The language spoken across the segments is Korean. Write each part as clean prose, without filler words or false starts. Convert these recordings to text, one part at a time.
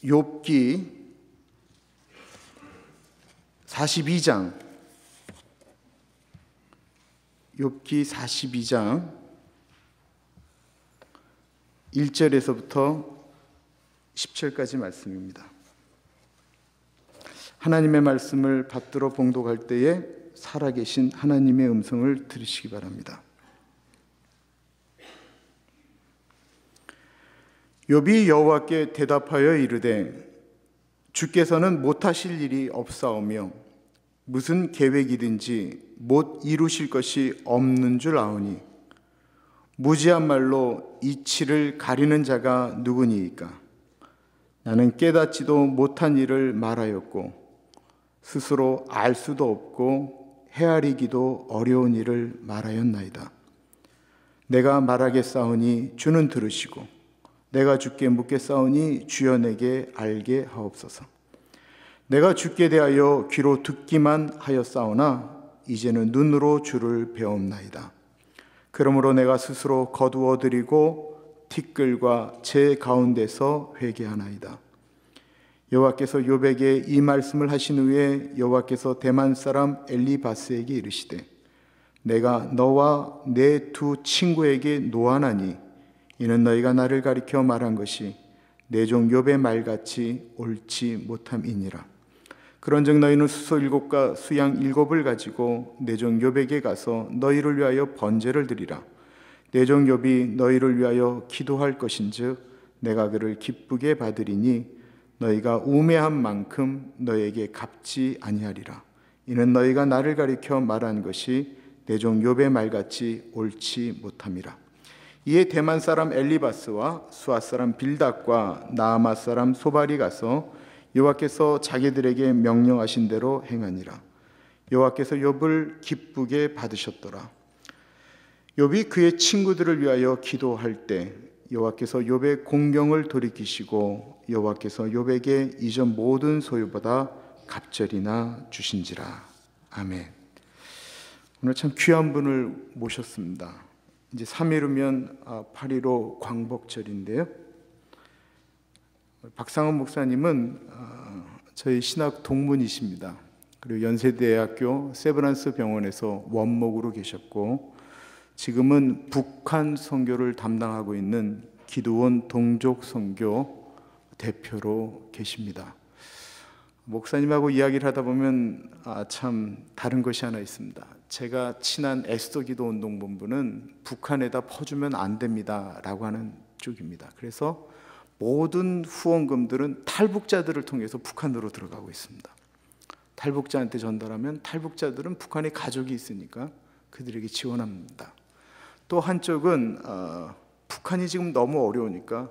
욥기 42장, 욥기 42장 1절에서부터 10절까지 말씀입니다. 하나님의 말씀을 받들어 봉독할 때에 살아계신 하나님의 음성을 들으시기 바랍니다. 욥이 여호와께 대답하여 이르되 주께서는 못하실 일이 없사오며 무슨 계획이든지 못 이루실 것이 없는 줄 아오니 무지한 말로 이치를 가리는 자가 누구니이까? 나는 깨닫지도 못한 일을 말하였고 스스로 알 수도 없고 헤아리기도 어려운 일을 말하였나이다. 내가 말하겠사오니 주는 들으시고 내가 주께 묻겠사오니 주여 내게 알게 하옵소서. 내가 주께 대하여 귀로 듣기만 하였사오나 이제는 눈으로 주를 배옵나이다. 그러므로 내가 스스로 거두어드리고 티끌과 제 가운데서 회개하나이다. 여호와께서 욥에게 이 말씀을 하신 후에 여호와께서 대만 사람 엘리바스에게 이르시되 내가 너와 내 두 친구에게 노하나니 이는 너희가 나를 가리켜 말한 것이 내 종 욥의 말같이 옳지 못함이니라. 그런즉 너희는 수소 7과 수양 7을 가지고 내 종 욥에게 가서 너희를 위하여 번제를 드리라. 내 종 욥이 너희를 위하여 기도할 것인즉 내가 그를 기쁘게 받으리니 너희가 우매한 만큼 너희에게 갚지 아니하리라. 이는 너희가 나를 가리켜 말한 것이 내 종 욥의 말같이 옳지 못함이라. 이에 대만 사람 엘리바스와 수아 사람 빌닷과 나아마 사람 소발이 가서 여호와께서 자기들에게 명령하신 대로 행하니라. 여호와께서 욥을 기쁘게 받으셨더라. 욥이 그의 친구들을 위하여 기도할 때 여호와께서 욥의 공경을 돌이키시고 여호와께서 욥에게 이전 모든 소유보다 갑절이나 주신지라. 아멘. 오늘 참 귀한 분을 모셨습니다. 이제 3일 후면 8.15 광복절인데요. 박상원 목사님은 저희 신학 동문이십니다. 그리고 연세대학교 세브란스 병원에서 원목으로 계셨고 지금은 북한 선교를 담당하고 있는 기도원 동족 선교 대표로 계십니다. 목사님하고 이야기를 하다 보면 참 다른 것이 하나 있습니다. 제가 친한 에스더 기도 운동본부는 북한에다 퍼주면 안 됩니다 라고 하는 쪽입니다. 그래서 모든 후원금들은 탈북자들을 통해서 북한으로 들어가고 있습니다. 탈북자한테 전달하면 탈북자들은 북한에 가족이 있으니까 그들에게 지원합니다. 또 한쪽은 북한이 지금 너무 어려우니까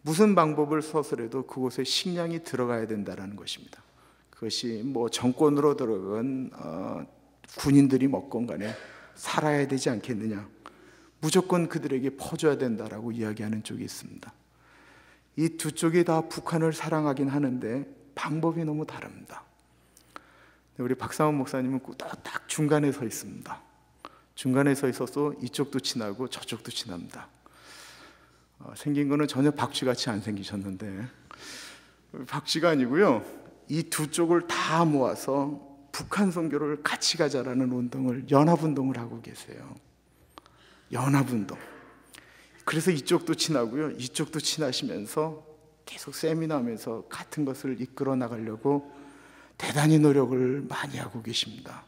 무슨 방법을 써서라도 그곳에 식량이 들어가야 된다는 것입니다. 그것이 뭐 정권으로 들어간 군인들이 먹건 간에 살아야 되지 않겠느냐, 무조건 그들에게 퍼줘야 된다라고 이야기하는 쪽이 있습니다. 이 두 쪽이 다 북한을 사랑하긴 하는데 방법이 너무 다릅니다. 우리 박상원 목사님은 딱 중간에 서 있습니다. 중간에 서 있어서 이쪽도 친하고 저쪽도 친합니다. 생긴 거는 전혀 박쥐같이 안 생기셨는데 박쥐가 아니고요, 이 두 쪽을 다 모아서 북한 선교를 같이 가자라는 운동을, 연합운동을 하고 계세요. 연합운동. 그래서 이쪽도 친하고요, 이쪽도 친하시면서 계속 세미나하면서 같은 것을 이끌어 나가려고 대단히 노력을 많이 하고 계십니다.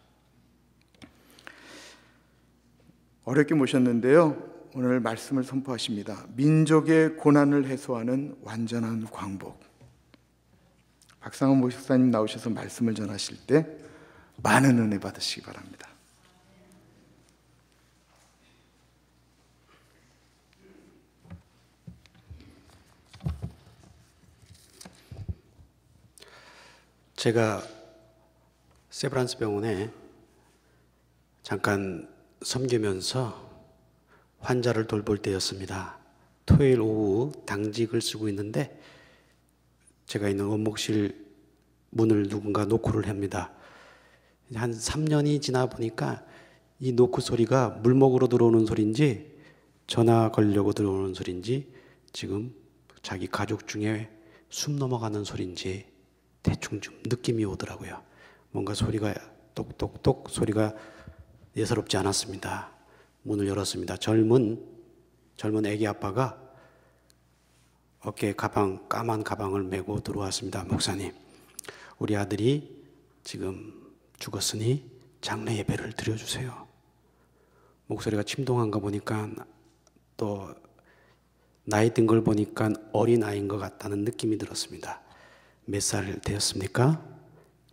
어렵게 모셨는데요, 오늘 말씀을 선포하십니다. 민족의 고난을 해소하는 완전한 광복. 박상원 목사님 나오셔서 말씀을 전하실 때 많은 은혜 받으시기 바랍니다. 제가 세브란스 병원에 잠깐 섬기면서 환자를 돌볼 때였습니다. 토요일 오후 당직을 쓰고 있는데 제가 있는 원목실 문을 누군가 노크를 합니다. 한 3년이 지나 보니까 이 노크 소리가 물먹으로 들어오는 소리인지 전화 걸려고 들어오는 소리인지 지금 자기 가족 중에 숨 넘어가는 소리인지 대충 좀 느낌이 오더라고요. 뭔가 소리가 똑똑똑 소리가 예사롭지 않았습니다. 문을 열었습니다. 젊은 애기 아빠가 어깨에 까만 가방을 메고 들어왔습니다. 목사님, 우리 아들이 지금 죽었으니 장례 예배를 드려주세요. 목소리가 침동한가 보니까 또 나이 든 걸 보니까 어린아이인 것 같다는 느낌이 들었습니다. 몇 살 되었습니까?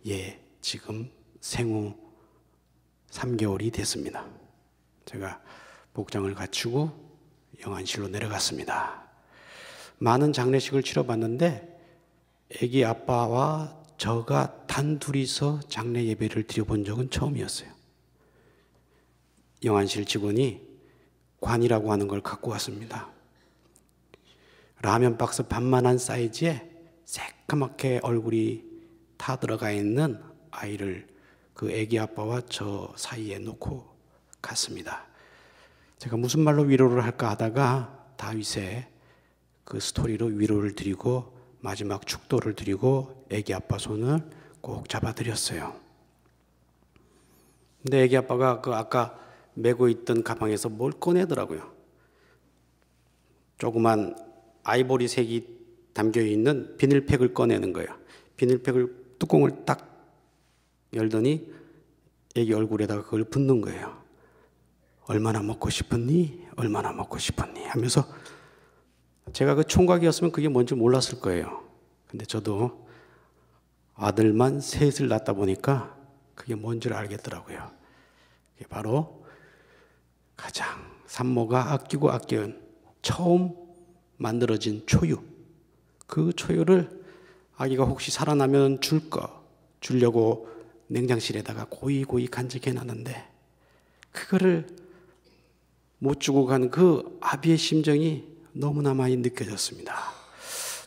예, 지금 생후 3개월이 됐습니다. 제가 복장을 갖추고 영안실로 내려갔습니다. 많은 장례식을 치러봤는데 아기 아빠와 저가 단둘이서 장례 예배를 드려본 적은 처음이었어요. 영안실 직원이 관이라고 하는 걸 갖고 왔습니다. 라면 박스 반만한 사이즈에 새까맣게 얼굴이 타 들어가 있는 아이를 그 아기 아빠와 저 사이에 놓고 갔습니다. 제가 무슨 말로 위로를 할까 하다가 다윗의 그 스토리로 위로를 드리고 마지막 축도를 드리고 아기 아빠 손을 꼭 잡아드렸어요. 근데 아기 아빠가 그 아까 메고 있던 가방에서 뭘 꺼내더라고요. 조그만 아이보리색이 담겨있는 비닐팩을 꺼내는 거예요. 비닐팩을 뚜껑을 딱 열더니 아기 얼굴에다가 그걸 붓는 거예요. 얼마나 먹고 싶었니? 얼마나 먹고 싶었니? 하면서 제가 그 총각이었으면 그게 뭔지 몰랐을 거예요. 근데 저도 아들만 셋을 낳다 보니까 그게 뭔지를 알겠더라고요. 그게 바로 가장 산모가 아끼고 아껴온 처음 만들어진 초유. 그 초유를 아기가 혹시 살아나면 주려고 냉장실에다가 고이 간직해 놨는데 그거를 못 주고 간 그 아비의 심정이 너무나 많이 느껴졌습니다.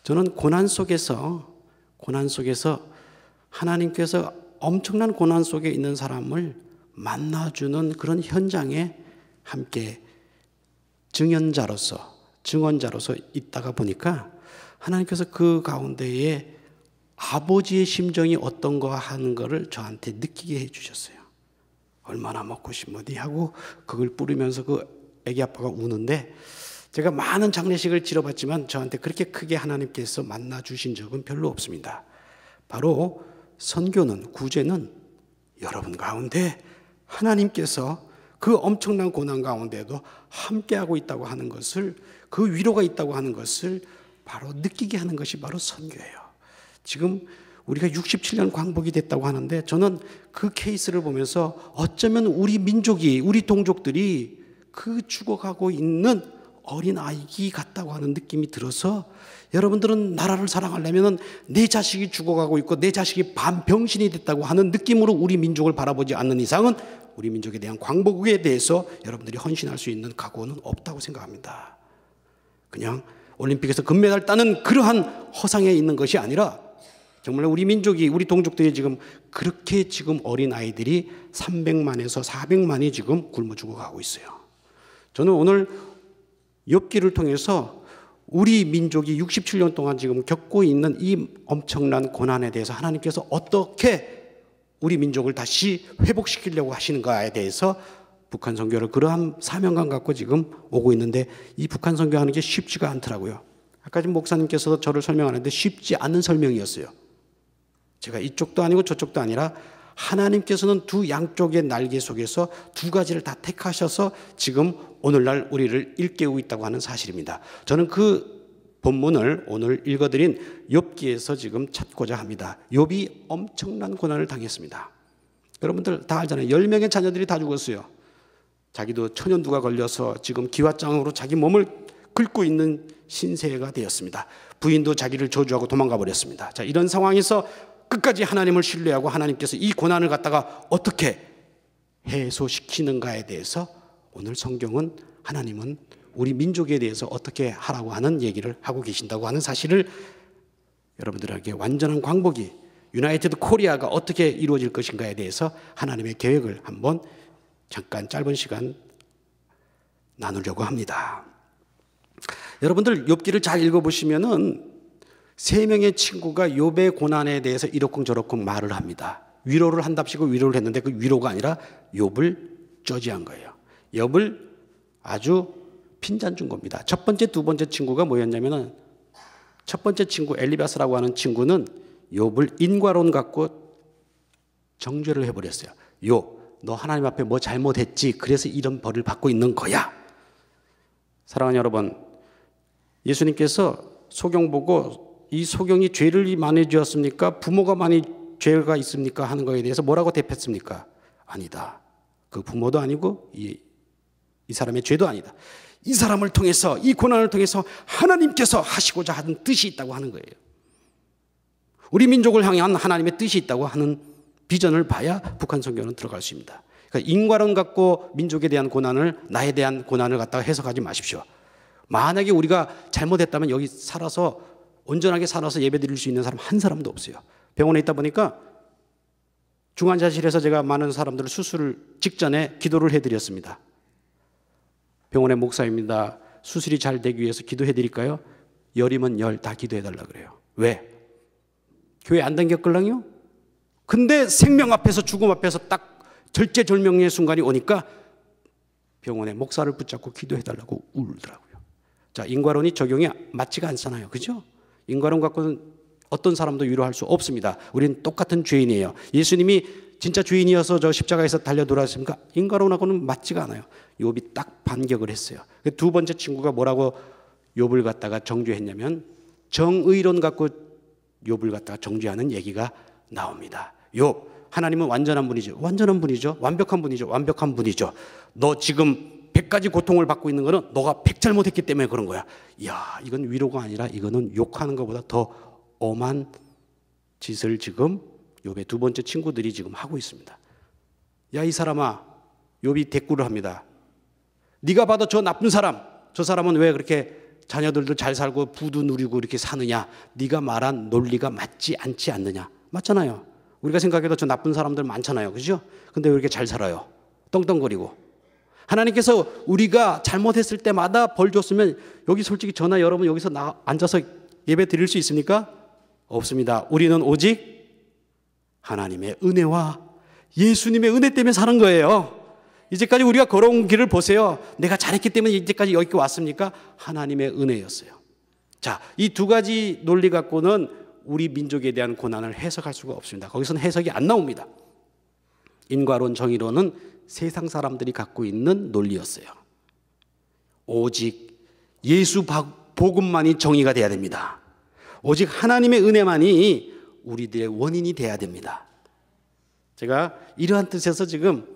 저는 고난 속에서 하나님께서 엄청난 고난 속에 있는 사람을 만나주는 그런 현장에 함께 증언자로서 있다가 보니까 하나님께서 그 가운데에 아버지의 심정이 어떤가 하는 것을 저한테 느끼게 해주셨어요. 얼마나 먹고 싶으니 하고 그걸 뿌리면서 그 아기 아빠가 우는데 제가 많은 장례식을 치러봤지만 저한테 그렇게 크게 하나님께서 만나주신 적은 별로 없습니다. 바로 선교는, 구제는 여러분 가운데 하나님께서 그 엄청난 고난 가운데도 함께하고 있다고 하는 것을, 그 위로가 있다고 하는 것을 바로 느끼게 하는 것이 바로 선교예요. 지금 우리가 67년 광복이 됐다고 하는데 저는 그 케이스를 보면서 어쩌면 우리 민족이, 우리 동족들이 그 죽어가고 있는 어린아이 같다고 하는 느낌이 들어서 여러분들은 나라를 사랑하려면 내 자식이 죽어가고 있고 내 자식이 반병신이 됐다고 하는 느낌으로 우리 민족을 바라보지 않는 이상은 우리 민족에 대한 광복에 대해서 여러분들이 헌신할 수 있는 각오는 없다고 생각합니다. 그냥 올림픽에서 금메달 따는 그러한 허상에 있는 것이 아니라 정말 우리 민족이, 우리 동족들이 지금 그렇게 지금 어린아이들이 300만에서 400만이 지금 굶어 죽어가고 있어요. 저는 오늘 욥기를 통해서 우리 민족이 67년 동안 지금 겪고 있는 이 엄청난 고난에 대해서 하나님께서 어떻게 우리 민족을 다시 회복시키려고 하시는가에 대해서 북한 선교를 그러한 사명감 갖고 지금 오고 있는데 이 북한 선교하는 게 쉽지가 않더라고요. 아까 지금 목사님께서도 저를 설명하는데 쉽지 않은 설명이었어요. 제가 이쪽도 아니고 저쪽도 아니라 하나님께서는 두 양쪽의 날개 속에서 두 가지를 다 택하셔서 지금 오늘날 우리를 일깨우고 있다고 하는 사실입니다. 저는 그 본문을 오늘 읽어드린 욥기에서 지금 찾고자 합니다. 욥이 엄청난 고난을 당했습니다. 여러분들 다 알잖아요. 10명의 자녀들이 다 죽었어요. 자기도 천연두가 걸려서 지금 기왓장으로 자기 몸을 긁고 있는 신세가 되었습니다. 부인도 자기를 저주하고 도망가 버렸습니다. 자, 이런 상황에서 끝까지 하나님을 신뢰하고 하나님께서 이 고난을 갖다가 어떻게 해소시키는가에 대해서 오늘 성경은 하나님은 우리 민족에 대해서 어떻게 하라고 하는 얘기를 하고 계신다고 하는 사실을 여러분들에게 완전한 광복이 유나이티드 코리아가 어떻게 이루어질 것인가에 대해서 하나님의 계획을 한번 잠깐 짧은 시간 나누려고 합니다. 여러분들 욥기를 잘 읽어보시면은 3명의 친구가 욥의 고난에 대해서 이러쿵저러쿵 말을 합니다. 위로를 한답시고 위로를 했는데 그 위로가 아니라 욥을 저지한 거예요. 욥을 아주 핀잔 준 겁니다. 첫 번째, 두 번째 친구가 뭐였냐면은, 첫 번째 친구 엘리바스라고 하는 친구는 욥을 인과론 갖고 정죄를 해버렸어요. 욥, 너 하나님 앞에 뭐 잘못했지? 그래서 이런 벌을 받고 있는 거야. 사랑하는 여러분, 예수님께서 소경 보고 이 소경이 죄를 많이 지었습니까? 부모가 많이 죄가 있습니까? 하는 거에 대해서 뭐라고 대답했습니까? 아니다. 그 부모도 아니고 이 사람의 죄도 아니다. 이 사람을 통해서, 이 고난을 통해서 하나님께서 하시고자 하는 뜻이 있다고 하는 거예요. 우리 민족을 향한 하나님의 뜻이 있다고 하는 비전을 봐야 북한 선교는 들어갈 수 있습니다. 그러니까 인과론 갖고 민족에 대한 고난을, 나에 대한 고난을 갖다가 해석하지 마십시오. 만약에 우리가 잘못했다면 여기 살아서, 온전하게 살아서 예배 드릴 수 있는 사람 한 사람도 없어요. 병원에 있다 보니까 중환자실에서 제가 많은 사람들을 수술 직전에 기도를 해드렸습니다. 병원의 목사입니다. 수술이 잘 되기 위해서 기도해 드릴까요? 열이면 열 다 기도해 달라 그래요. 왜? 교회 안 당겼걸랑요? 근데 생명 앞에서, 죽음 앞에서 딱 절제절명의 순간이 오니까 병원의 목사를 붙잡고 기도해 달라고 울더라고요. 자, 인과론이 적용이 맞지가 않잖아요. 그죠? 인과론 갖고는 어떤 사람도 위로할 수 없습니다. 우리는 똑같은 죄인이에요. 예수님이 진짜 죄인이어서 저 십자가에서 달려 돌아왔습니까? 인과론하고는 맞지가 않아요. 욥이 딱 반격을 했어요. 두 번째 친구가 뭐라고 욥을 갖다가 정죄했냐면, 정의론 갖고 욥을 갖다가 정죄하는 얘기가 나옵니다. 욥, 하나님은 완전한 분이죠. 완전한 분이죠. 완벽한 분이죠. 완벽한 분이죠. 너 지금 100가지 고통을 받고 있는 거는 너가 100 잘못했기 때문에 그런 거야. 이야, 이건 위로가 아니라 이거는 욕하는 것보다 더 엄한 짓을 지금 욥의 두 번째 친구들이 지금 하고 있습니다. 야, 이 사람아, 욥이 대꾸를 합니다. 네가 봐도 저 나쁜 사람, 저 사람은 왜 그렇게 자녀들도 잘 살고 부도 누리고 이렇게 사느냐? 네가 말한 논리가 맞지 않지 않느냐? 맞잖아요. 우리가 생각해도 저 나쁜 사람들 많잖아요. 그죠? 근데 왜 이렇게 잘 살아요? 떵떵거리고. 하나님께서 우리가 잘못했을 때마다 벌 줬으면, 여기 솔직히 저나 여러분 여기서 앉아서 예배 드릴 수 있습니까? 없습니다. 우리는 오직 하나님의 은혜와 예수님의 은혜 때문에 사는 거예요. 이제까지 우리가 걸어온 길을 보세요. 내가 잘했기 때문에 이제까지 여기까지 왔습니까? 하나님의 은혜였어요. 자, 이 두 가지 논리 갖고는 우리 민족에 대한 고난을 해석할 수가 없습니다. 거기서는 해석이 안 나옵니다. 인과론, 정의론은 세상 사람들이 갖고 있는 논리였어요. 오직 예수 복음만이 정의가 돼야 됩니다. 오직 하나님의 은혜만이 우리들의 원인이 돼야 됩니다. 제가 이러한 뜻에서 지금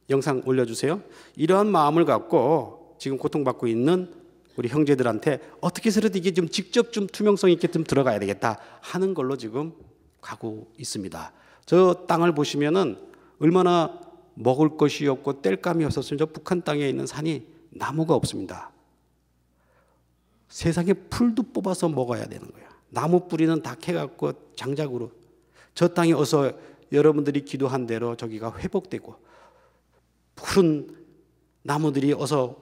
영상 올려주세요. 이러한 마음을 갖고 지금 고통받고 있는 우리 형제들한테 어떻게 해서라도 이게 좀 직접 좀 투명성 있게 좀 들어가야 되겠다 하는 걸로 지금 가고 있습니다. 저 땅을 보시면은 얼마나 먹을 것이 없고 땔감이 없었으면 저 북한 땅에 있는 산이 나무가 없습니다. 세상에 풀도 뽑아서 먹어야 되는 거야. 나무 뿌리는 다 캐갖고 장작으로. 저 땅이 어서 여러분들이 기도한 대로 저기가 회복되고 푸른 나무들이 어서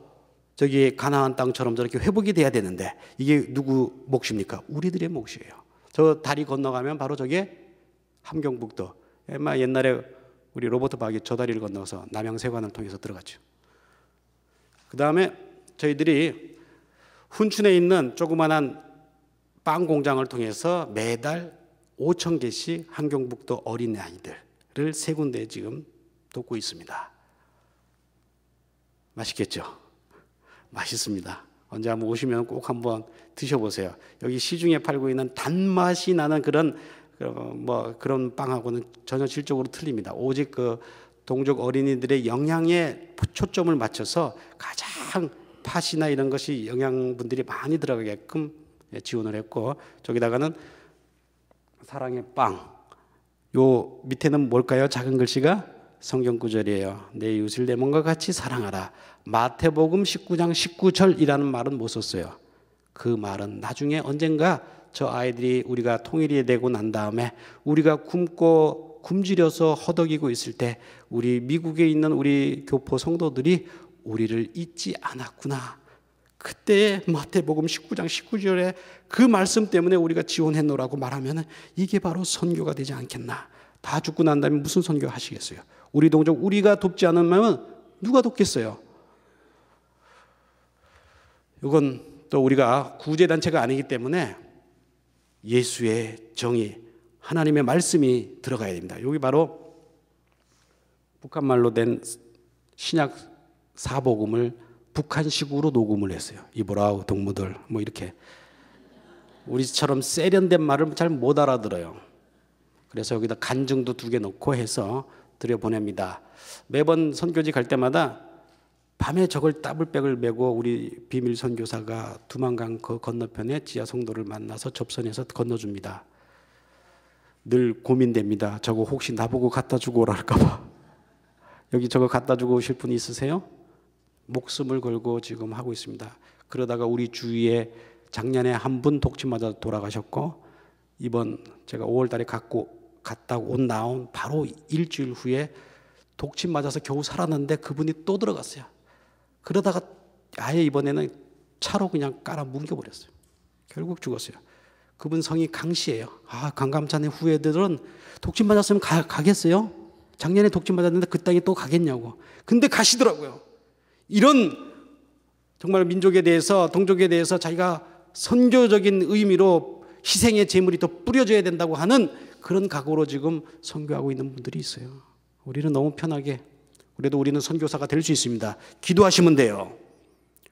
저기 가나안 땅처럼 저렇게 회복이 돼야 되는데 이게 누구 몫입니까? 우리들의 몫이에요. 저 다리 건너가면 바로 저게 함경북도. 옛날에 우리 로버트 박이 저 다리를 건너서 남양세관을 통해서 들어갔죠. 그 다음에 저희들이 훈춘에 있는 조그만한 빵 공장을 통해서 매달 5,000개씩 함경북도 어린아이들을 3군데 지금 돕고 있습니다. 맛있겠죠? 맛있습니다. 언제 한번 오시면 꼭 한번 드셔보세요. 여기 시중에 팔고 있는 단맛이 나는 그런 빵하고는 전혀 질적으로 틀립니다. 오직 그 동족 어린이들의 영양에 초점을 맞춰서 가장 팥이나 이런 것이 영양분들이 많이 들어가게끔 지원을 했고, 저기다가는 사랑의 빵. 요 밑에는 뭘까요? 작은 글씨가 성경 구절이에요. 내 이웃을 내 몸과 같이 사랑하라. 마태복음 19장 19절이라는 말은 못 썼어요. 그 말은 나중에 언젠가 저 아이들이 우리가 통일이 되고 난 다음에 우리가 굶고 굶주려서 허덕이고 있을 때 우리 미국에 있는 우리 교포 성도들이 우리를 잊지 않았구나. 그때의 마태복음 19장 19절에 그 말씀 때문에 우리가 지원했노라고 말하면 이게 바로 선교가 되지 않겠나. 다 죽고 난 다음에 무슨 선교 하시겠어요? 우리 동족 우리가 돕지 않으면 누가 돕겠어요? 이건 또 우리가 구제단체가 아니기 때문에 예수의 정의, 하나님의 말씀이 들어가야 됩니다. 여기 바로 북한말로 된 신약 사복음을 북한식으로 녹음을 했어요. 이보라우 동무들 뭐 이렇게. 우리처럼 세련된 말을 잘 못 알아들어요. 그래서 여기다 간증도 2개 넣고 해서 들여보냅니다. 매번 선교지 갈 때마다 밤에 저걸 더블백을 메고 우리 비밀 선교사가 두만강 그 건너편에 지하 성도를 만나서 접선해서 건너줍니다. 늘 고민됩니다. 저거 혹시 나보고 갖다 주고 오라 할까 봐. 여기 저거 갖다 주고 오실 분 있으세요? 목숨을 걸고 지금 하고 있습니다. 그러다가 우리 주위에 작년에 한 분 독침 맞아 돌아가셨고, 이번 제가 5월 달에 갔다 나온 바로 일주일 후에 독침 맞아서 겨우 살았는데 그분이 또 들어갔어요. 그러다가 아예 이번에는 차로 그냥 깔아 뭉겨버렸어요. 결국 죽었어요. 그분 성이 강씨예요. 강감찬의 후예들은 독침 맞았으면 가겠어요? 작년에 독침 맞았는데 그 땅에 또 가겠냐고. 근데 가시더라고요. 이런 정말 민족에 대해서, 동족에 대해서 자기가 선교적인 의미로 희생의 제물이 더 뿌려져야 된다고 하는 그런 각오로 지금 선교하고 있는 분들이 있어요. 우리는 너무 편하게, 그래도 우리는 선교사가 될 수 있습니다. 기도하시면 돼요.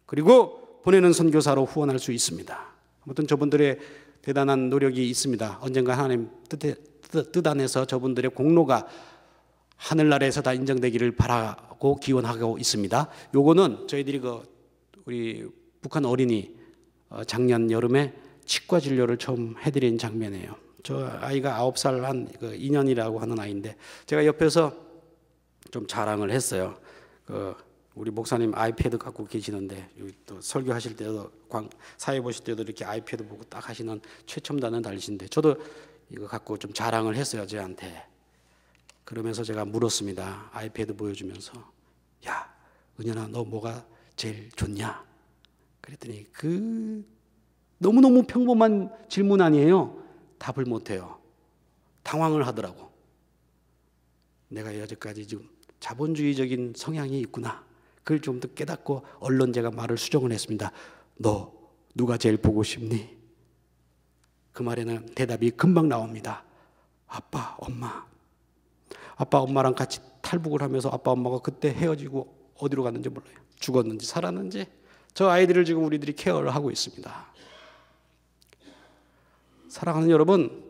그리고 보내는 선교사로 후원할 수 있습니다. 아무튼 저분들의 대단한 노력이 있습니다. 언젠가 하나님 뜻 안에서 저분들의 공로가 하늘나라에서 다 인정되기를 바라고 기원하고 있습니다. 요거는 저희들이 우리 북한 어린이 작년 여름에 치과 진료를 처음 해드린 장면이에요. 저 아이가 9살 한 2년이라고 하는 아이인데 제가 옆에서 좀 자랑을 했어요. 우리 목사님 아이패드 갖고 계시는데 또 설교하실 때도 사회 보실 때도 이렇게 아이패드 보고 딱 하시는 최첨단은 달리신데 저도 이거 갖고 좀 자랑을 했어요, 저한테. 그러면서 제가 물었습니다. 아이패드 보여주면서, 야, 은현아, 너 뭐가 제일 좋냐? 그랬더니 너무너무 평범한 질문 아니에요? 답을 못해요. 당황을 하더라고. 내가 여태까지 지금 자본주의적인 성향이 있구나. 그걸 좀 더 깨닫고 얼른 제가 말을 수정을 했습니다. 너 누가 제일 보고 싶니? 그 말에는 대답이 금방 나옵니다. 아빠, 엄마. 아빠, 엄마랑 같이 탈북을 하면서 아빠, 엄마가 그때 헤어지고 어디로 갔는지 몰라요. 죽었는지 살았는지. 저 아이들을 지금 우리들이 케어를 하고 있습니다. 사랑하는 여러분,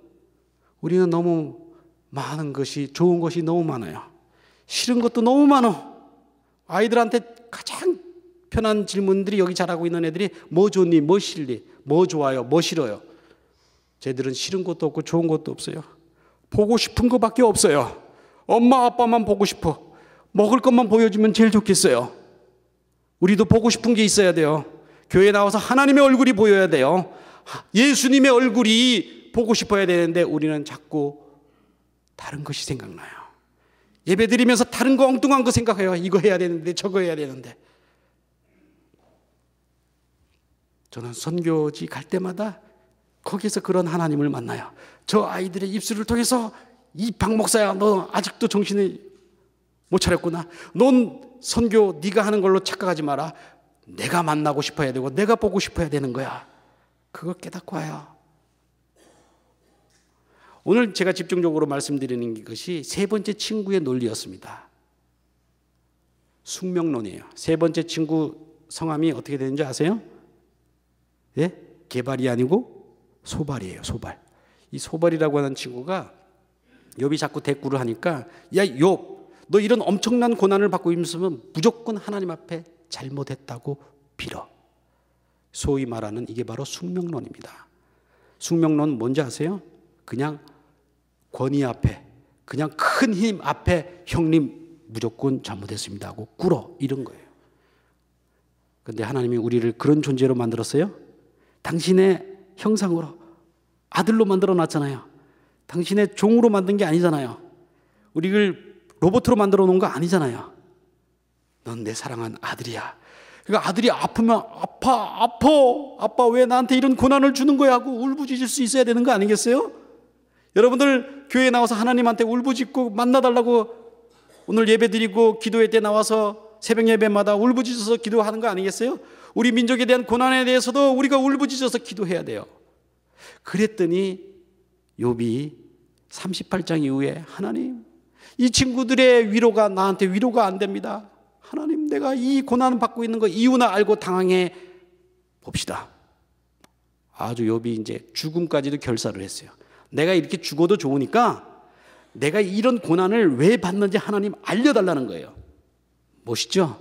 우리는 너무 많은 것이, 좋은 것이 너무 많아요. 싫은 것도 너무 많아. 아이들한테 가장 편한 질문들이, 여기 잘하고 있는 애들이 뭐 좋니, 뭐 싫니, 뭐 좋아요, 뭐 싫어요. 쟤들은 싫은 것도 없고 좋은 것도 없어요. 보고 싶은 것밖에 없어요. 엄마 아빠만 보고 싶어. 먹을 것만 보여주면 제일 좋겠어요. 우리도 보고 싶은 게 있어야 돼요. 교회 나와서 하나님의 얼굴이 보여야 돼요. 예수님의 얼굴이 보고 싶어야 되는데 우리는 자꾸 다른 것이 생각나요. 예배 드리면서 다른 거 엉뚱한 거 생각해요. 이거 해야 되는데 저거 해야 되는데. 저는 선교지 갈 때마다 거기서 그런 하나님을 만나요. 저 아이들의 입술을 통해서 이 박 목사야, 너 아직도 정신을 못 차렸구나. 넌 선교 네가 하는 걸로 착각하지 마라. 내가 만나고 싶어야 되고 내가 보고 싶어야 되는 거야. 그거 깨닫고 와요. 오늘 제가 집중적으로 말씀드리는 것이 세 번째 친구의 논리였습니다. 숙명론이에요. 세 번째 친구 성함이 어떻게 되는지 아세요? 예? 개발이 아니고 소발이에요. 소발. 이 소발이라고 하는 친구가 욥이 자꾸 대꾸를 하니까, 야 욥, 너 이런 엄청난 고난을 받고 있으면 무조건 하나님 앞에 잘못했다고 빌어. 소위 말하는 이게 바로 숙명론입니다. 숙명론 뭔지 아세요? 그냥 권위 앞에, 그냥 큰 힘 앞에 형님 무조건 잘못했습니다 하고 꿇어, 이런 거예요. 그런데 하나님이 우리를 그런 존재로 만들었어요? 당신의 형상으로 아들로 만들어 놨잖아요. 당신의 종으로 만든 게 아니잖아요. 우리를 로봇으로 만들어 놓은 거 아니잖아요. 넌 내 사랑한 아들이야. 그러니까 아들이 아프면 아빠 왜 나한테 이런 고난을 주는 거야 하고 울부짖을 수 있어야 되는 거 아니겠어요? 여러분들 교회에 나와서 하나님한테 울부짖고 만나달라고 오늘 예배드리고 기도회 때 나와서 새벽 예배마다 울부짖어서 기도하는 거 아니겠어요? 우리 민족에 대한 고난에 대해서도 우리가 울부짖어서 기도해야 돼요. 그랬더니 욥이 38장 이후에 하나님, 이 친구들의 위로가 나한테 위로가 안 됩니다. 하나님, 내가 이 고난을 받고 있는 거 이유나 알고 당황해 봅시다. 아주 욥이 이제 죽음까지도 결사를 했어요. 내가 이렇게 죽어도 좋으니까 내가 이런 고난을 왜 받는지 하나님 알려달라는 거예요. 멋있죠?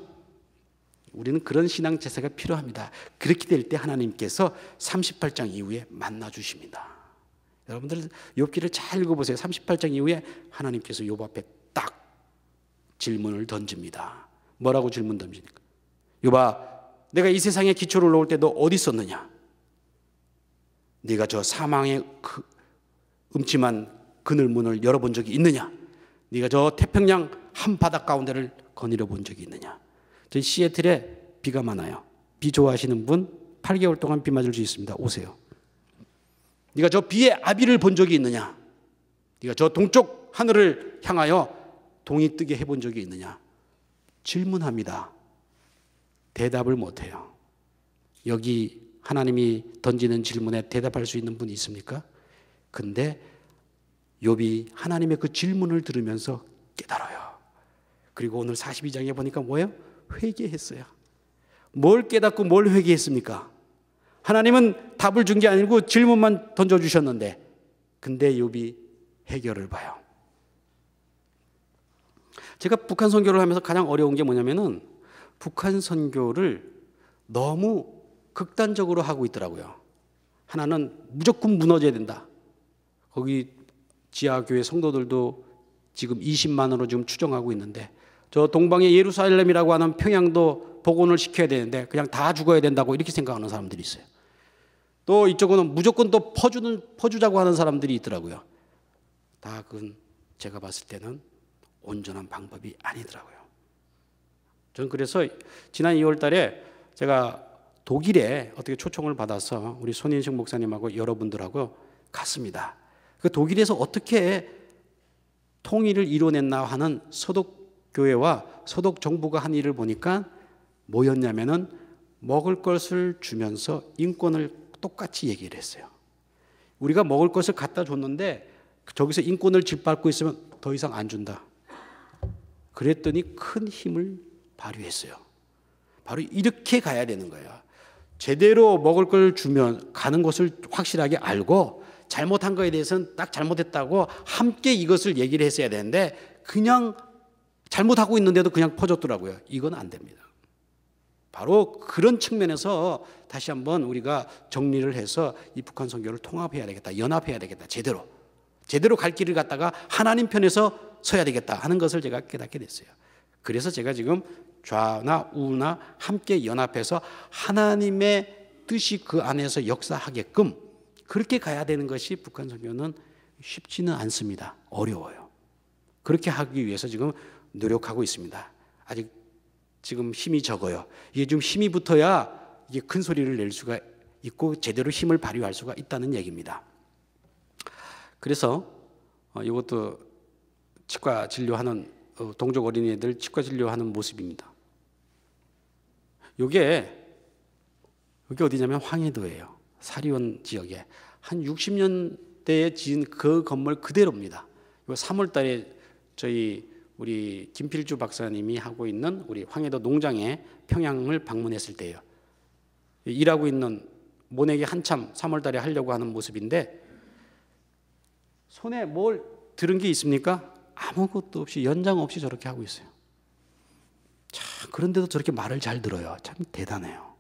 우리는 그런 신앙 자세가 필요합니다. 그렇게 될 때 하나님께서 38장 이후에 만나주십니다. 여러분들 욥기를 잘 읽어보세요. 38장 이후에 하나님께서 욥 앞에 딱 질문을 던집니다. 뭐라고 질문 던집니까? 욥아, 내가 이 세상에 기초를 놓을 때 너 어디 있었느냐? 네가 저 사망의 음침한 그늘문을 열어본 적이 있느냐? 네가 저 태평양 한바닥 가운데를 거닐어 본 적이 있느냐? 저희 시애틀에 비가 많아요. 비 좋아하시는 분 8개월 동안 비 맞을 수 있습니다. 오세요. 네가 저 비의 아비를 본 적이 있느냐? 네가 저 동쪽 하늘을 향하여 동이 뜨게 해본 적이 있느냐? 질문합니다. 대답을 못해요. 여기 하나님이 던지는 질문에 대답할 수 있는 분이 있습니까? 근데 욥이 하나님의 그 질문을 들으면서 깨달아요. 그리고 오늘 42장에 보니까 뭐예요? 회개했어요. 뭘 깨닫고 뭘 회개했습니까? 하나님은 답을 준 게 아니고 질문만 던져주셨는데, 근데 욥이 해결을 봐요. 제가 북한 선교를 하면서 가장 어려운 게 뭐냐면은 북한 선교를 너무 극단적으로 하고 있더라고요. 하나는 무조건 무너져야 된다. 거기 지하교회 성도들도 지금 20만으로 지금 추정하고 있는데, 저 동방의 예루살렘이라고 하는 평양도 복원을 시켜야 되는데 그냥 다 죽어야 된다고 이렇게 생각하는 사람들이 있어요. 또 이쪽은 무조건 또 퍼주자고 하는 사람들이 있더라고요. 다 그건 제가 봤을 때는 온전한 방법이 아니더라고요. 저는 그래서 지난 2월 달에 제가 독일에 어떻게 초청을 받아서 우리 손인식 목사님하고 여러분들하고 갔습니다. 그 독일에서 어떻게 통일을 이뤄냈나 하는 서독교회와 서독정부가 한 일을 보니까 뭐였냐면은 먹을 것을 주면서 인권을 똑같이 얘기를 했어요. 우리가 먹을 것을 갖다 줬는데 저기서 인권을 짓밟고 있으면 더 이상 안 준다. 그랬더니 큰 힘을 발휘했어요. 바로 이렇게 가야 되는 거예요. 제대로 먹을 걸 주면 가는 것을 확실하게 알고 잘못한 거에 대해서는 딱 잘못했다고 함께 이것을 얘기를 했어야 되는데 그냥 잘못하고 있는데도 그냥 퍼졌더라고요. 이건 안 됩니다. 바로 그런 측면에서 다시 한번 우리가 정리를 해서 이 북한 선교를 통합해야 되겠다. 연합해야 되겠다. 제대로 갈 길을 갖다가 하나님 편에서 서야 되겠다 하는 것을 제가 깨닫게 됐어요. 그래서 제가 지금 좌나 우나 함께 연합해서 하나님의 뜻이 그 안에서 역사하게끔 그렇게 가야 되는 것이 북한 선교는 쉽지는 않습니다. 어려워요. 그렇게 하기 위해서 지금 노력하고 있습니다. 아직 지금 힘이 적어요. 이게 좀 힘이 붙어야 이게 큰 소리를 낼 수가 있고 제대로 힘을 발휘할 수가 있다는 얘기입니다. 그래서 이것도 치과 진료하는 동족 어린이들 치과 진료하는 모습입니다. 이게 어디냐면 황해도예요. 사리원 지역에 한 60년대에 지은 그 건물 그대로입니다. 3월 달에 우리 김필주 박사님이 하고 있는 우리 황해도 농장에 평양을 방문했을 때예요. 일하고 있는 모내기 한참 3월 달에 하려고 하는 모습인데 손에 뭘 들은 게 있습니까? 아무것도 없이 연장 없이 저렇게 하고 있어요. 참 그런데도 저렇게 말을 잘 들어요. 참 대단해요.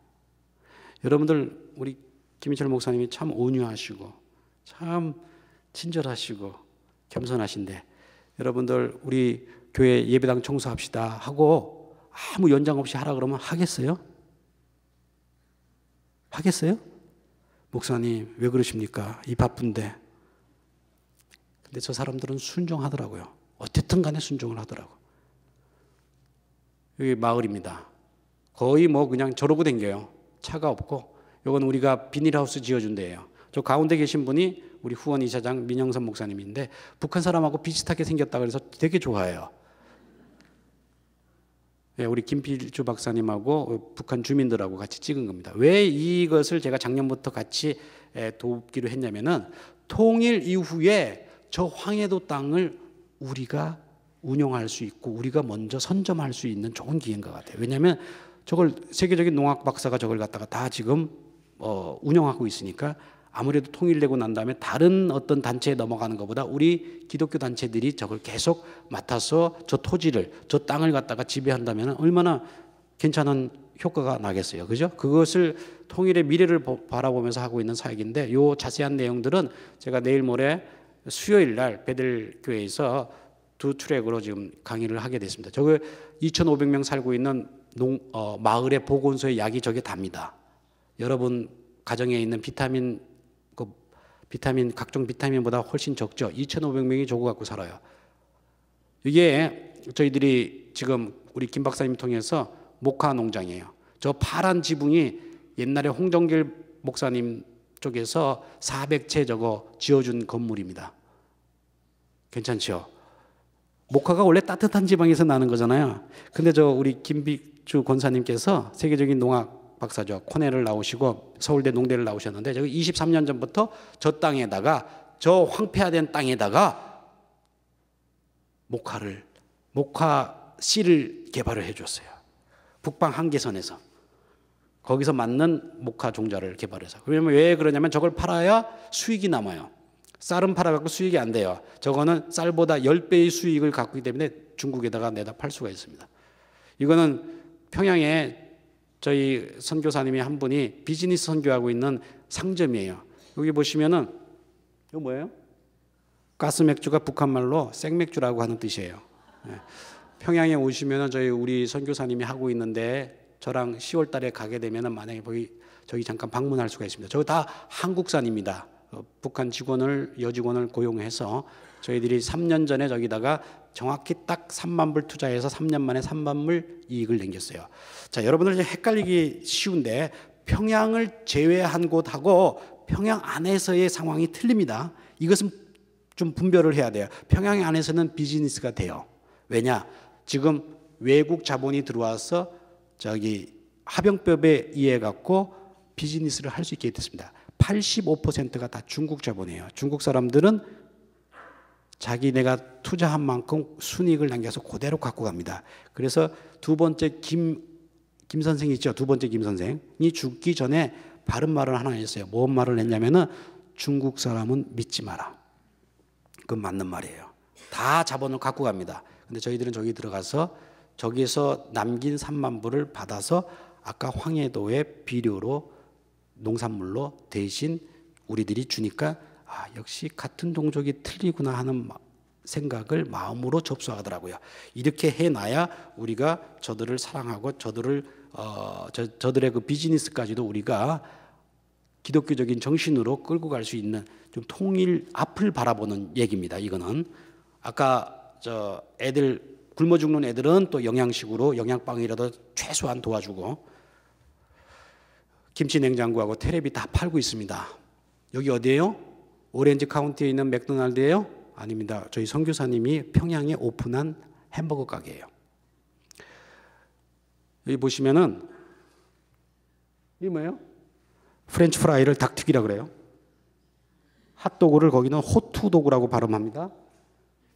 여러분들 우리 김인철 목사님이 참 온유하시고 참 친절하시고 겸손하신데 여러분들 우리 교회 예배당 청소합시다 하고 아무 연장 없이 하라 그러면 하겠어요? 하겠어요? 목사님 왜 그러십니까? 이 바쁜데. 근데 저 사람들은 순종하더라고요. 어쨌든 간에 순종을 하더라고. 여기 마을입니다. 거의 뭐 그냥 저러고 댕겨요. 차가 없고. 이건 우리가 비닐하우스 지어준 데예요. 저 가운데 계신 분이 우리 후원 이사장 민영선 목사님인데 북한 사람하고 비슷하게 생겼다 그래서 되게 좋아해요. 예, 우리 김필주 박사님하고 북한 주민들하고 같이 찍은 겁니다. 왜 이것을 제가 작년부터 같이 돕기로 했냐면은 통일 이후에 저 황해도 땅을 우리가 운영할 수 있고 우리가 먼저 선점할 수 있는 좋은 기회인 것 같아요. 왜냐하면 저걸 세계적인 농학 박사가 저걸 갖다가 다 지금 운영하고 있으니까 아무래도 통일되고 난 다음에 다른 어떤 단체에 넘어가는 것보다 우리 기독교 단체들이 저걸 계속 맡아서 저 토지를, 저 땅을 갖다가 지배한다면 얼마나 괜찮은 효과가 나겠어요. 그죠? 그것을 통일의 미래를 바라보면서 하고 있는 사역인데 요 자세한 내용들은 제가 내일 모레 수요일 날 베들교회에서 2트랙으로 지금 강의를 하게 됐습니다. 저거 2,500명 살고 있는 마을의 보건소의 약이 저게 답니다. 여러분 가정에 있는 비타민 각종 비타민보다 훨씬 적죠. 2,500명이 저거 갖고 살아요. 이게 저희들이 지금 우리 김 박사님 통해서 목화 농장이에요. 저 파란 지붕이 옛날에 홍정길 목사님 쪽에서 400채 저거 지어준 건물입니다. 괜찮죠? 목화가 원래 따뜻한 지방에서 나는 거잖아요. 근데 저 우리 김비주 권사님께서 세계적인 농학 박사죠. 코넬을 나오시고 서울대 농대를 나오셨는데 저기 23년 전부터 저 땅에다가 저 황폐화된 땅에다가 목화 씨를 개발을 해줬어요. 북방 한계선에서 거기서 맞는 목화 종자를 개발해서. 그러면 왜 그러냐면 저걸 팔아야 수익이 남아요. 쌀은 팔아갖고 수익이 안 돼요. 저거는 쌀보다 10배의 수익을 갖고 있기 때문에 중국에다가 내다 팔 수가 있습니다. 이거는 평양에 저희 선교사님이 한 분이 비즈니스 선교하고 있는 상점이에요. 여기 보시면은 이거 뭐예요? 가스맥주가 북한말로 생맥주라고 하는 뜻이에요. 평양에 오시면은 우리 선교사님이 하고 있는데 저랑 10월 달에 가게 되면은 만약에 저기 잠깐 방문할 수가 있습니다. 저거 다 한국산입니다. 북한 여직원을 고용해서 저희들이 3년 전에 저기다가 정확히 딱 3만 불 투자해서 3년 만에 3만 불 이익을 남겼어요. 자, 여러분들 이제 헷갈리기 쉬운데 평양을 제외한 곳하고 평양 안에서의 상황이 틀립니다. 이것은 좀 분별을 해야 돼요. 평양 안에서는 비즈니스가 돼요. 왜냐? 지금 외국 자본이 들어와서 저기 하병법에 의해 갖고 비즈니스를 할 수 있게 됐습니다. 85%가 다 중국 자본이에요. 중국 사람들은 자기네가 투자한 만큼 순이익을 남겨서 그대로 갖고 갑니다. 그래서 두 번째 김 선생이 있죠. 두 번째 김 선생이 죽기 전에 바른 말을 하나 했어요. 뭔 말을 했냐면은 중국 사람은 믿지 마라. 그건 맞는 말이에요. 다 자본을 갖고 갑니다. 근데 저희들은 저기 들어가서 저기에서 남긴 3만 불을 받아서 아까 황해도의 비료로 농산물로 대신 우리들이 주니까 역시 같은 종족이 틀리구나 하는 생각을 마음으로 접수하더라고요. 이렇게 해놔야 우리가 저들을 사랑하고 저들의 그 비즈니스까지도 우리가 기독교적인 정신으로 끌고 갈 수 있는 좀 통일 앞을 바라보는 얘기입니다. 이거는 아까 저 애들 굶어 죽는 애들은 또 영양식으로 영양빵이라도 최소한 도와주고 김치 냉장고하고 테레비 다 팔고 있습니다. 여기 어디예요? 오렌지 카운티에 있는 맥도날드예요? 아닙니다. 저희 선교사님이 평양에 오픈한 햄버거 가게예요. 여기 보시면은 이게 뭐예요? 프렌치 프라이를 닭튀기라 그래요. 핫도그를 거기는 호투도그라고 발음합니다.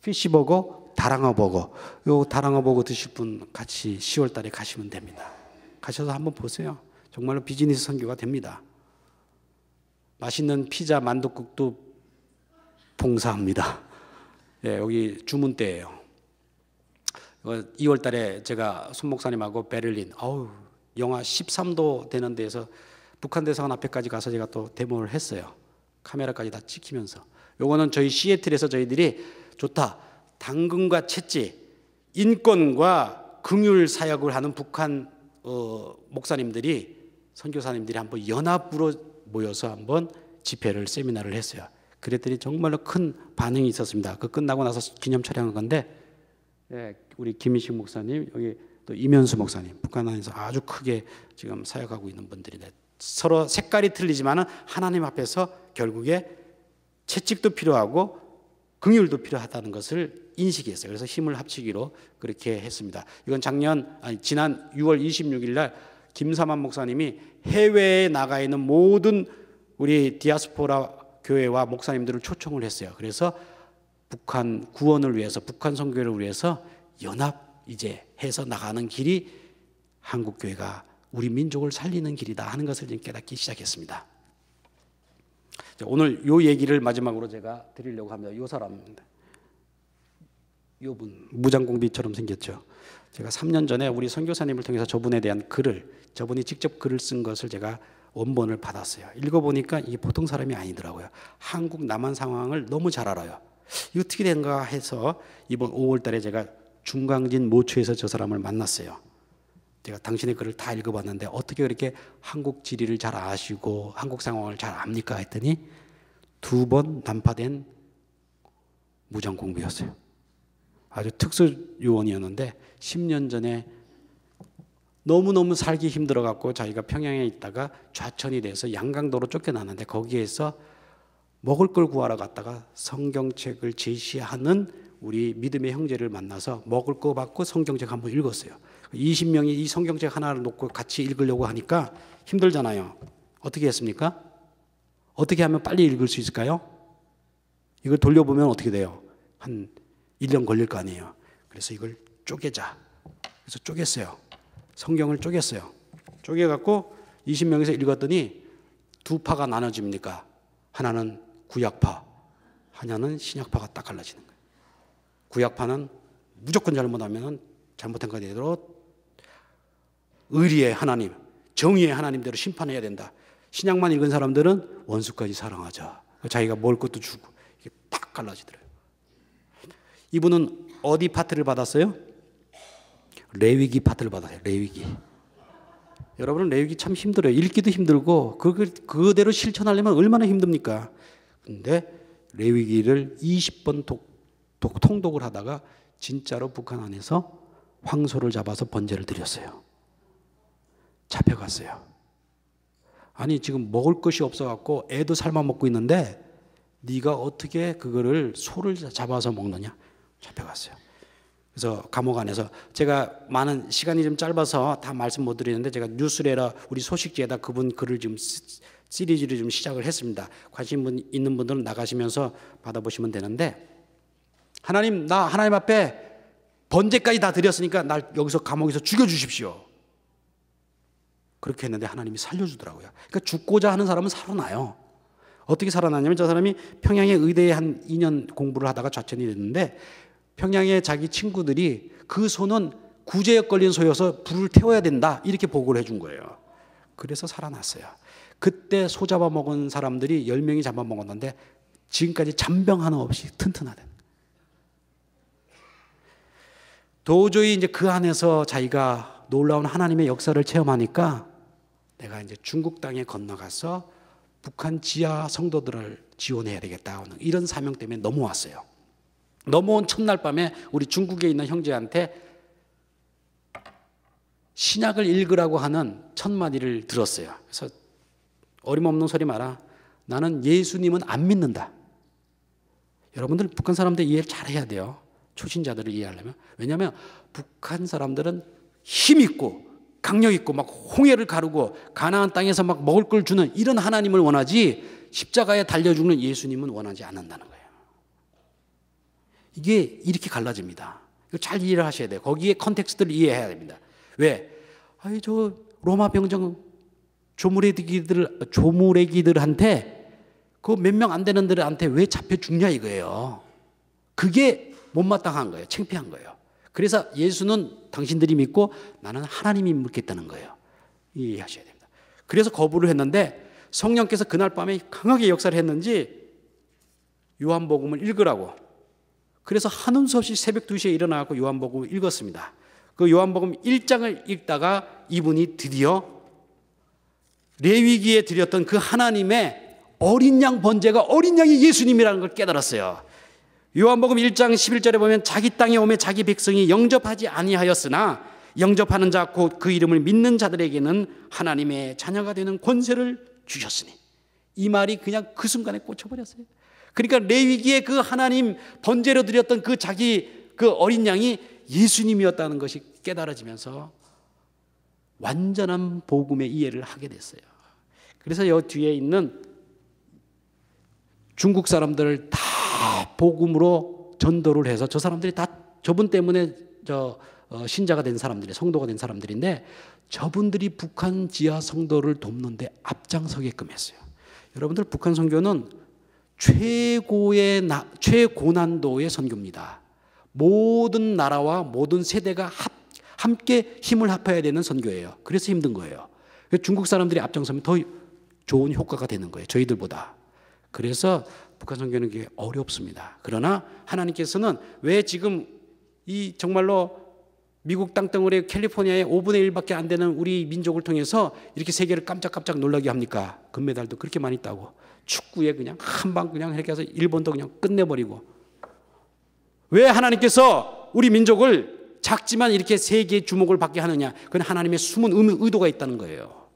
피시버거, 다랑어버거. 요 다랑어버거 드실 분 같이 10월 달에 가시면 됩니다. 가셔서 한번 보세요. 정말로 비즈니스 선교가 됩니다. 맛있는 피자, 만둣국도 봉사합니다. 예, 여기 주문 때예요. 2월 달에 제가 손 목사님하고 베를린, 영하 13도 되는 데에서 북한 대사관 앞에까지 가서 제가 또 데모를 했어요. 카메라까지 다 찍히면서. 요거는 저희 시애틀에서 저희들이 좋다. 당근과 채찌, 인권과 긍휼 사역을 하는 북한 목사님들이 선교사님들이 한번 연합으로 모여서 한번 집회를 세미나를 했어요. 그랬더니 정말로 큰 반응이 있었습니다. 그 끝나고 나서 기념 촬영한 건데 우리 김희식 목사님 여기 또 이면수 목사님, 북한 안에서 아주 크게 지금 사역하고 있는 분들인데 서로 색깔이 틀리지만은 하나님 앞에서 결국에 채찍도 필요하고 긍휼도 필요하다는 것을 인식했어요. 그래서 힘을 합치기로 그렇게 했습니다. 이건 지난 6월 26일 날 김삼환 목사님이 해외에 나가 있는 모든 우리 디아스포라 교회와 목사님들을 초청을 했어요. 그래서 북한 구원을 위해서, 북한 선교를 위해서 연합 이제 해서 나가는 길이 한국 교회가 우리 민족을 살리는 길이다 하는 것을 지금 깨닫기 시작했습니다. 오늘 이 얘기를 마지막으로 제가 드리려고 합니다. 이 사람입니다. 이분 무장공비처럼 생겼죠. 제가 3년 전에 우리 선교사님을 통해서 저분에 대한 글을, 저분이 직접 글을 쓴 것을 제가 원본을 받았어요. 읽어보니까 이게 보통 사람이 아니더라고요. 한국 남한 상황을 너무 잘 알아요. 이거 어떻게 된가 해서 이번 5월 달에 제가 중강진 모처에서 저 사람을 만났어요. 제가 당신의 글을 다 읽어봤는데 어떻게 그렇게 한국 지리를 잘 아시고 한국 상황을 잘 압니까? 했더니 2번 난파된 무장공비였어요. 아주 특수요원이었는데 10년 전에 너무너무 살기 힘들어갖고 자기가 평양에 있다가 좌천이 돼서 양강도로 쫓겨나는데 거기에서 먹을 걸 구하러 갔다가 성경책을 제시하는 우리 믿음의 형제를 만나서 먹을 거 받고 성경책 한번 읽었어요. 20명이 이 성경책 하나를 놓고 같이 읽으려고 하니까 힘들잖아요. 어떻게 했습니까? 어떻게 하면 빨리 읽을 수 있을까요? 이걸 돌려보면 어떻게 돼요? 한 1년 걸릴 거 아니에요. 그래서 이걸 쪼개자. 그래서 쪼갰어요. 성경을 쪼갰어요. 쪼개갖고 20명에서 읽었더니 2파가 나눠집니까? 하나는 구약파, 하나는 신약파가 딱 갈라지는 거예요. 구약파는 무조건 잘못하면 잘못한 거대로 의리의 하나님, 정의의 하나님대로 심판해야 된다. 신약만 읽은 사람들은 원수까지 사랑하자. 자기가 먹을 것도 주고 이게 딱 갈라지더래요. 이분은 어디 파트를 받았어요? 레위기 파트를 받았어요. 레위기. 여러분은 레위기 참 힘들어요. 읽기도 힘들고 그대로 실천하려면 얼마나 힘듭니까? 근데 레위기를 20번 통독을 하다가 진짜로 북한 안에서 황소를 잡아서 번제를 드렸어요. 잡혀갔어요. 아니 지금 먹을 것이 없어갖고 애도 삶아 먹고 있는데 네가 어떻게 그거를 소를 잡아서 먹느냐? 잡혀갔어요. 그래서 감옥 안에서 제가 많은 시간이 좀 짧아서 다 말씀 못 드리는데 제가 뉴스레터 우리 소식지에다 그분 글을 지금 시리즈를 좀 시작을 했습니다. 관심 있는 분들은 나가시면서 받아보시면 되는데 하나님 나 하나님 앞에 번제까지 다 드렸으니까 날 여기서 감옥에서 죽여주십시오. 그렇게 했는데 하나님이 살려주더라고요. 그러니까 죽고자 하는 사람은 살아나요. 어떻게 살아나냐면 저 사람이 평양의 의대에 한 2년 공부를 하다가 좌천이 됐는데 평양의 자기 친구들이 그 소는 구제역 걸린 소여서 불을 태워야 된다 이렇게 보고를 해준 거예요. 그래서 살아났어요. 그때 소 잡아먹은 사람들이 10명이 잡아먹었는데 지금까지 잔병 하나 없이 튼튼하다. 도저히 이제 그 안에서 자기가 놀라운 하나님의 역사를 체험하니까 내가 이제 중국 땅에 건너가서 북한 지하 성도들을 지원해야 되겠다. 이런 사명 때문에 넘어왔어요. 넘어온 첫날 밤에 우리 중국에 있는 형제한테 신약을 읽으라고 하는 첫 마디를 들었어요. 그래서 어림없는 소리 마라. 나는 예수님은 안 믿는다. 여러분들 북한 사람들 이해를 잘해야 돼요. 초신자들을 이해하려면. 왜냐하면 북한 사람들은 힘 있고 강력 있고 막 홍해를 가르고 가나안 땅에서 막 먹을 걸 주는 이런 하나님을 원하지 십자가에 달려 죽는 예수님은 원하지 않는다는 거예요. 이게 이렇게 갈라집니다. 이거 잘 이해를 하셔야 돼요. 거기에 컨텍스트를 이해해야 됩니다. 왜? 아이 저 로마 병정 조무래기들한테 그 몇 명 안 되는 들한테 왜 잡혀 죽냐 이거예요. 그게 못마땅한 거예요. 창피한 거예요. 그래서 예수는 당신들이 믿고 나는 하나님이 믿겠다는 거예요. 이해하셔야 됩니다. 그래서 거부를 했는데 성령께서 그날 밤에 강하게 역사를 했는지 요한복음을 읽으라고. 그래서 한음 수 없이 새벽 2시에 일어나서 요한복음을 읽었습니다. 그 요한복음 1장을 읽다가 이분이 드디어 레위기에 드렸던 그 하나님의 어린 양 번제가 어린 양이 예수님이라는 걸 깨달았어요. 요한복음 1장 11절에 보면 자기 땅에 오매 자기 백성이 영접하지 아니하였으나 영접하는 자 곧 그 이름을 믿는 자들에게는 하나님의 자녀가 되는 권세를 주셨으니. 이 말이 그냥 그 순간에 꽂혀버렸어요. 그러니까 레위기에 그 하나님 번제로 드렸던 그 자기 그 어린 양이 예수님이었다는 것이 깨달아지면서 완전한 복음의 이해를 하게 됐어요. 그래서 여 뒤에 있는 중국 사람들을 다 복음으로 전도를 해서 저 사람들이 다 저분 때문에 신자가 된 사람들이, 성도가 된 사람들인데 저분들이 북한 지하 성도를 돕는데 앞장서게끔 했어요. 여러분들, 북한 선교는 최고난도의 선교입니다. 모든 나라와 모든 세대가 함께 힘을 합해야 되는 선교예요. 그래서 힘든 거예요. 중국 사람들이 앞장서면 더 좋은 효과가 되는 거예요, 저희들보다. 그래서 북한 선교는 그게 어렵습니다. 그러나 하나님께서는 왜 지금 이 정말로 미국 땅덩어리 캘리포니아의 5분의 1밖에 안 되는 우리 민족을 통해서 이렇게 세계를 깜짝깜짝 놀라게 합니까? 금메달도 그렇게 많이 따고, 축구에 그냥 한방 그냥 이렇게 해서 일본도 그냥 끝내버리고. 왜 하나님께서 우리 민족을 작지만 이렇게 세계의 주목을 받게 하느냐? 그건 하나님의 숨은 의도가 있다는 거예요.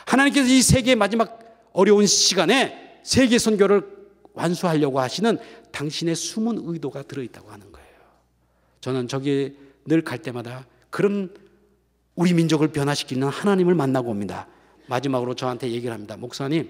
하나님께서 이 세계의 마지막 어려운 시간에 세계 선교를 완수하려고 하시는 당신의 숨은 의도가 들어있다고 하는 거예요. 저는 저기 늘 갈 때마다 그런 우리 민족을 변화시키는 하나님을 만나고 옵니다. 마지막으로 저한테 얘기를 합니다. 목사님,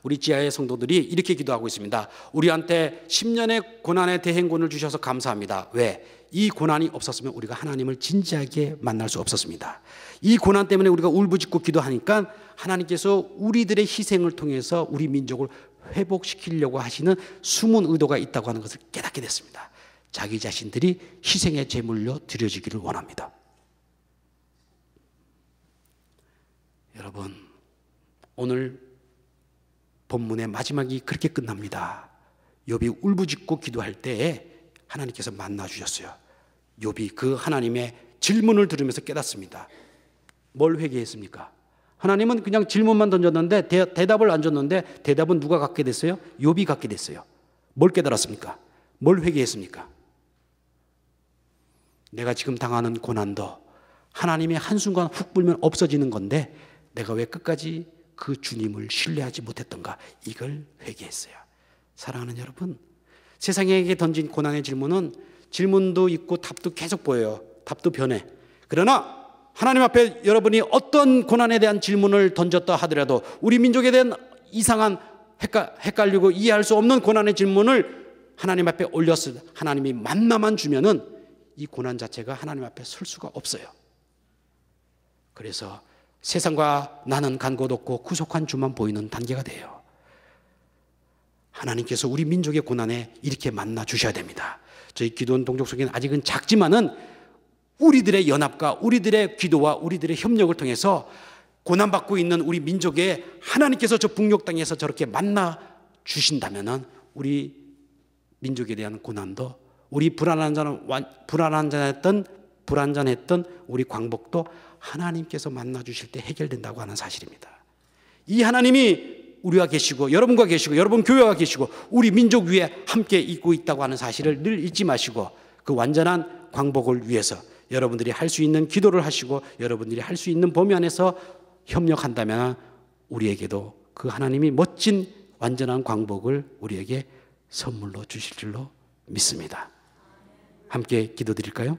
우리 지하의 성도들이 이렇게 기도하고 있습니다. 우리한테 10년의 고난의 대행군을 주셔서 감사합니다. 왜? 이 고난이 없었으면 우리가 하나님을 진지하게 만날 수 없었습니다. 이 고난 때문에 우리가 울부짖고 기도하니까 하나님께서 우리들의 희생을 통해서 우리 민족을 회복시키려고 하시는 숨은 의도가 있다고 하는 것을 깨닫게 됐습니다. 자기 자신들이 희생의 제물로 드려지기를 원합니다. 여러분, 오늘 본문의 마지막이 그렇게 끝납니다. 욥이 울부짖고 기도할 때에 하나님께서 만나 주셨어요. 욥이 그 하나님의 질문을 들으면서 깨닫습니다. 뭘 회개했습니까? 하나님은 그냥 질문만 던졌는데 대답을 안 줬는데 대답은 누가 갖게 됐어요? 욥이 갖게 됐어요. 뭘 깨달았습니까? 뭘 회개했습니까? 내가 지금 당하는 고난도 하나님의 한순간 훅 불면 없어지는 건데 내가 왜 끝까지 그 주님을 신뢰하지 못했던가, 이걸 회개했어요. 사랑하는 여러분, 세상에게 던진 고난의 질문은 질문도 있고 답도 계속 보여요. 답도 변해. 그러나 하나님 앞에 여러분이 어떤 고난에 대한 질문을 던졌다 하더라도 우리 민족에 대한 이상한 헷갈리고 이해할 수 없는 고난의 질문을 하나님 앞에 올렸을 때 하나님이 만나만 주면은 이 고난 자체가 하나님 앞에 설 수가 없어요. 그래서 세상과 나는 간 곳 없고 구속한 주만 보이는 단계가 돼요. 하나님께서 우리 민족의 고난에 이렇게 만나 주셔야 됩니다. 저희 기도원 동족 속에는 아직은 작지만은 우리들의 연합과 우리들의 기도와 우리들의 협력을 통해서 고난받고 있는 우리 민족에 하나님께서 저 북녘 땅에서 저렇게 만나 주신다면은 우리 민족에 대한 고난도, 우리 불안전했던 우리 광복도 하나님께서 만나 주실 때 해결된다고 하는 사실입니다. 이 하나님이 우리와 계시고 여러분과 계시고 여러분 교회와 계시고 우리 민족 위에 함께 있고 있다고 하는 사실을 늘 잊지 마시고 그 완전한 광복을 위해서 여러분들이 할 수 있는 기도를 하시고 여러분들이 할 수 있는 범위 안에서 협력한다면 우리에게도 그 하나님이 멋진 완전한 광복을 우리에게 선물로 주실 줄로 믿습니다. 함께 기도드릴까요?